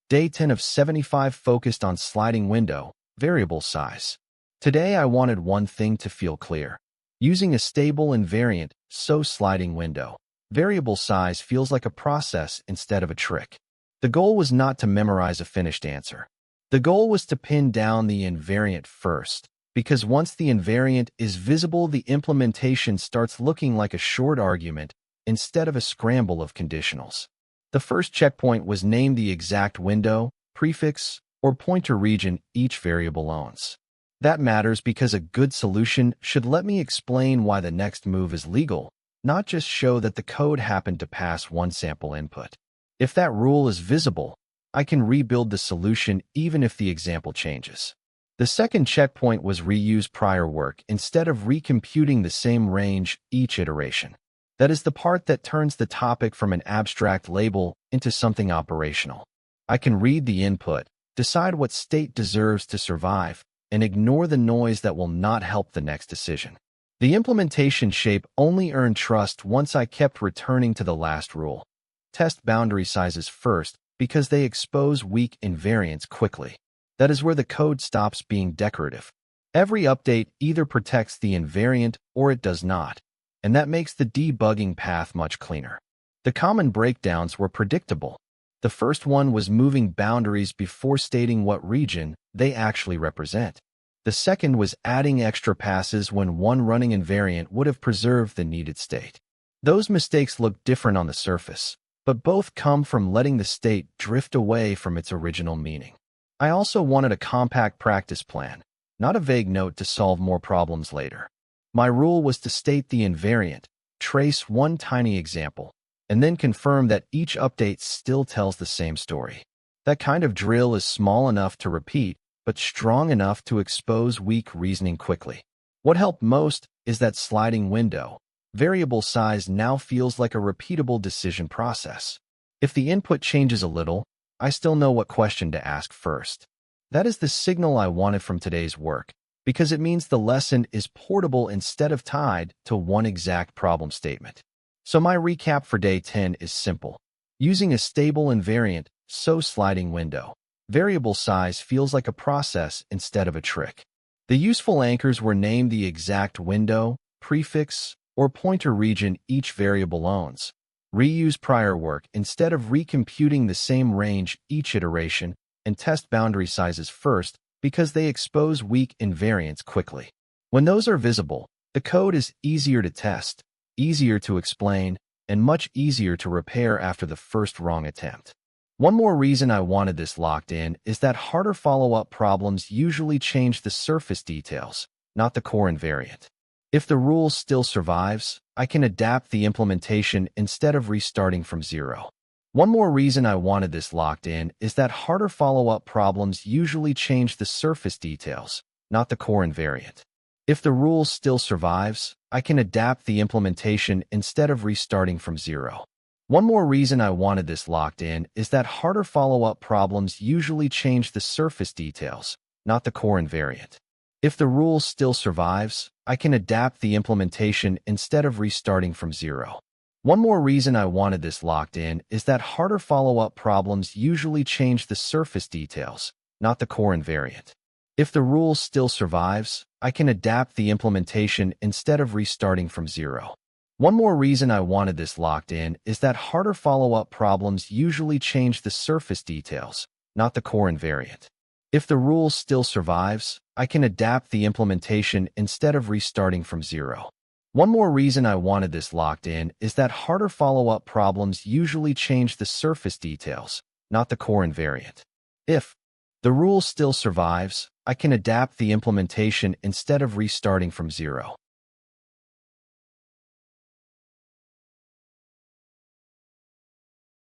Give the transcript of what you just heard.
Day 10 of 75 focused on sliding window, variable size. Today I wanted one thing to feel clear. Using a stable invariant, so sliding window, variable size feels like a process instead of a trick. The goal was not to memorize a finished answer. The goal was to pin down the invariant first, because once the invariant is visible, the implementation starts looking like a short argument instead of a scramble of conditionals. The first checkpoint was name the exact window, prefix, or pointer region each variable owns. That matters because a good solution should let me explain why the next move is legal, not just show that the code happened to pass one sample input. If that rule is visible, I can rebuild the solution even if the example changes. The second checkpoint was reuse prior work instead of recomputing the same range each iteration. That is the part that turns the topic from an abstract label into something operational. I can read the input, decide what state deserves to survive, and ignore the noise that will not help the next decision. The implementation shape only earned trust once I kept returning to the last rule. Test boundary sizes first because they expose weak invariants quickly. That is where the code stops being decorative. Every update either protects the invariant or it does not, and that makes the debugging path much cleaner. The common breakdowns were predictable. The first one was moving boundaries before stating what region they actually represent. The second was adding extra passes when one running invariant would have preserved the needed state. Those mistakes look different on the surface, but both come from letting the state drift away from its original meaning. I also wanted a compact practice plan, not a vague note to solve more problems later. My rule was to state the invariant, trace one tiny example, and then confirm that each update still tells the same story. That kind of drill is small enough to repeat, but strong enough to expose weak reasoning quickly. What helped most is that sliding window. Variable size now feels like a repeatable decision process. If the input changes a little, I still know what question to ask first. That is the signal I wanted from today's work, because it means the lesson is portable instead of tied to one exact problem statement. So my recap for day 10 is simple. Using a stable invariant, so sliding window, variable size feels like a process instead of a trick. The useful anchors were name the exact window, prefix, or pointer region each variable owns. Reuse prior work instead of recomputing the same range each iteration, and test boundary sizes first because they expose weak invariants quickly. When those are visible, the code is easier to test, easier to explain, and much easier to repair after the first wrong attempt. One more reason I wanted this locked in is that harder follow-up problems usually change the surface details, not the core invariant. If the rule still survives, I can adapt the implementation instead of restarting from zero. One more reason I wanted this locked in is that harder follow-up problems usually change the surface details, not the core invariant. If the rule still survives, I can adapt the implementation instead of restarting from zero. One more reason I wanted this locked in is that harder follow-up problems usually change the surface details, not the core invariant. If the rule still survives, I can adapt the implementation instead of restarting from zero. One more reason I wanted this locked in is that harder follow-up problems usually change the surface details, not the core invariant. If the rule still survives, I can adapt the implementation instead of restarting from zero. One more reason I wanted this locked in is that harder follow-up problems usually change the surface details, not the core invariant. If the rule still survives, I can adapt the implementation instead of restarting from zero. One more reason I wanted this locked in is that harder follow-up problems usually change the surface details, not the core invariant. If the rule still survives, I can adapt the implementation instead of restarting from zero.